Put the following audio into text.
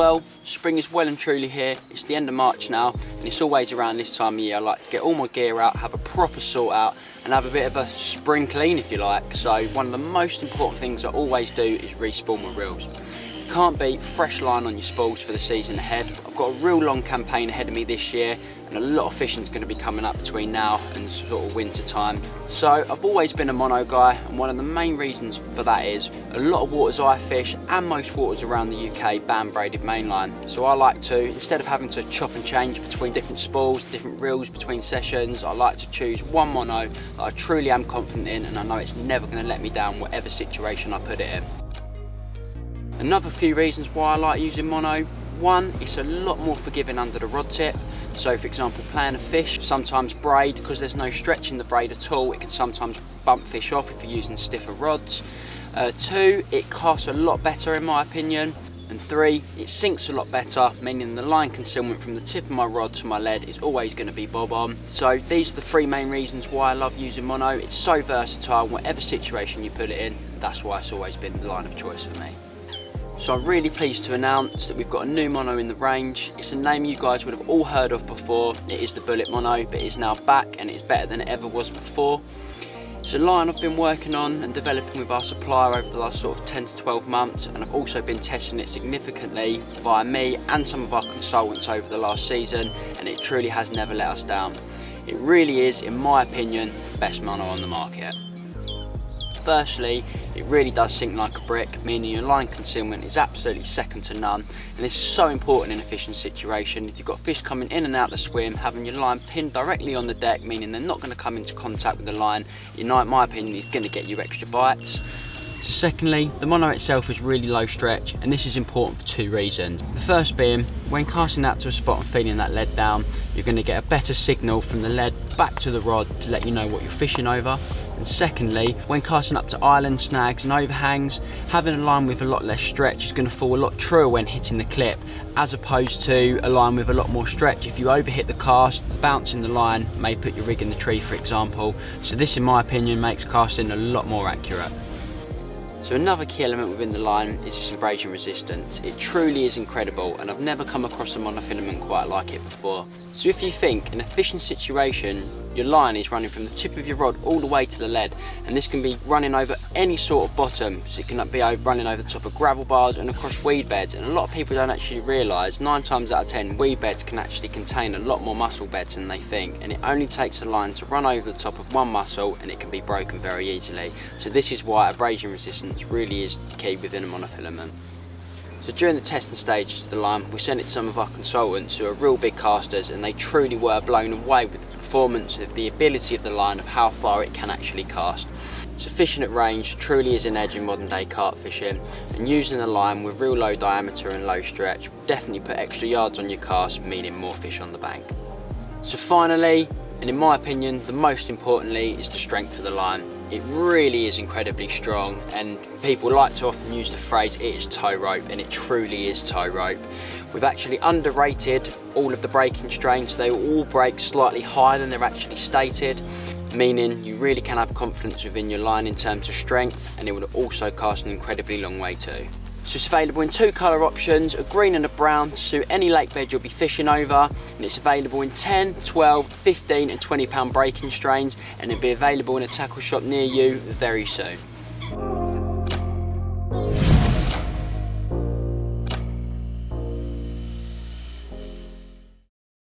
Well, spring is well and truly here. It's the end of March now, and it's always around this time of year I like to get all my gear out, have a proper sort out, and have a bit of a spring clean if you like. So one of the most important things I always do is re-spool my reels. You can't beat fresh line on your spools for the season ahead. I've got a real long campaign ahead of me this year, and a lot of fishing is going to be coming up between now and sort of winter time. So I've always been a mono guy, and one of the main reasons for that is a lot of waters I fish and most waters around the UK ban braided mainline. So I like to, instead of having to chop and change between different spools, different reels between sessions, I like to choose one mono that I truly am confident in, and I know it's never going to let me down whatever situation I put it in. Another few reasons why I like using mono. One, it's a lot more forgiving under the rod tip. So for example, playing a fish, sometimes braid, because there's no stretch in the braid at all, it can sometimes bump fish off if you're using stiffer rods. Two, it casts a lot better in my opinion. And three, it sinks a lot better, meaning the line concealment from the tip of my rod to my lead is always going to be bob on. So these are the three main reasons why I love using mono. It's so versatile, whatever situation you put it in, that's why it's always been the line of choice for me. So I'm really pleased to announce that we've got a new mono in the range. It's a name you guys would have all heard of before. It is the Bullet Mono, but it is now back and it's better than it ever was before. It's a line I've been working on and developing with our supplier over the last sort of 10 to 12 months, and I've also been testing it significantly via me and some of our consultants over the last season, and it truly has never let us down. It really is, in my opinion, the best mono on the market. Firstly, it really does sink like a brick, meaning your line concealment is absolutely second to none, and this is so important in a fishing situation. If you've got fish coming in and out the swim, having your line pinned directly on the deck, meaning they're not going to come into contact with the line, in my opinion, is going to get you extra bites. So secondly, the mono itself is really low stretch, and this is important for two reasons. The first being, when casting out to a spot and feeling that lead down, you're going to get a better signal from the lead back to the rod to let you know what you're fishing over. And secondly, when casting up to islands, snags and overhangs, having a line with a lot less stretch is going to fall a lot truer when hitting the clip, as opposed to a line with a lot more stretch. If you overhit the cast, bouncing the line may put your rig in the tree, for example. So this, in my opinion, makes casting a lot more accurate. So another key element within the line is its abrasion resistance. It truly is incredible, and I've never come across a monofilament quite like it before. So if you think in a fishing situation, your line is running from the tip of your rod all the way to the lead, and this can be running over any sort of bottom, so it can be running over the top of gravel bars and across weed beds, and a lot of people don't actually realise 9 times out of 10 weed beds can actually contain a lot more mussel beds than they think, and it only takes a line to run over the top of one mussel and it can be broken very easily. So this is why abrasion resistance really is key within a monofilament. So during the testing stages of the line, we sent it to some of our consultants who are real big casters, and they truly were blown away with the performance of the ability of the line, of how far it can actually cast. So fishing at range truly is an edge in modern day carp fishing, and using a line with real low diameter and low stretch will definitely put extra yards on your cast, meaning more fish on the bank. So finally, and in my opinion the most importantly, is the strength of the line. It really is incredibly strong, and people like to often use the phrase it is tow rope, and it truly is tow rope. We've actually underrated all of the braking strains, so they will all break slightly higher than they're actually stated, meaning you really can have confidence within your line in terms of strength, and it will also cast an incredibly long way too. So it's available in 2 colour options, a green and a brown, to suit any lake bed you'll be fishing over, and it's available in 10, 12, 15 and 20 pound braking strains, and it'll be available in a tackle shop near you very soon.